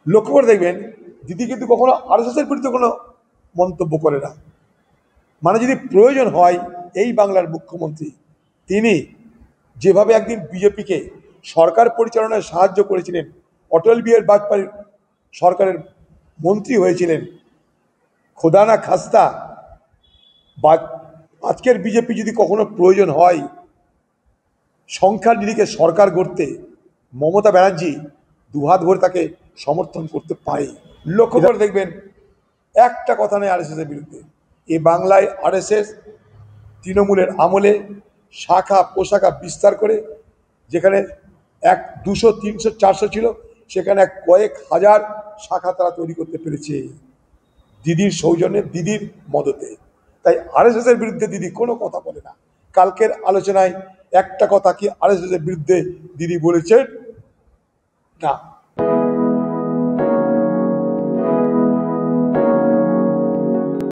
লক্ষ্য করে দেখবেন দিদি কিন্তু কখনো আরএসএসের বিরুদ্ধে কোনো মন্তব্য করে না। মানে যদি প্রয়োজন হয়, এই বাংলার মুখ্যমন্ত্রী তিনি যেভাবে একদিন বিজেপিকে সরকার পরিচালনায় সাহায্য করেছিলেন, অটল বিহারী বাজপেয়ী সরকারের মন্ত্রী হয়েছিলেন, খোদা না খাস্তা বা আজকের বিজেপি যদি কখনো প্রয়োজন হয় সংখ্যার নিরিখে সরকার গড়তে, মমতা ব্যানার্জি দুহাত ভরে তাকে সমর্থন করতে পারে। লক্ষ্য করে দেখবেন একটা কথা নেই আরএসএসের বিরুদ্ধে। এ বাংলায় আরএসএস তৃণমূলের আমলে শাখা পোশাখা বিস্তার করে যেখানে 200, 300, 400 ছিল, সেখানে কয়েক হাজার শাখা তারা তৈরি করতে পেরেছে দিদির সৌজন্যে, দিদির মদতে। তাই আরএসএসের বিরুদ্ধে দিদি কোনো কথা বলে না। কালকের আলোচনায় একটা কথা কি আরএসএসের বিরুদ্ধে দিদি বলেছেন? না।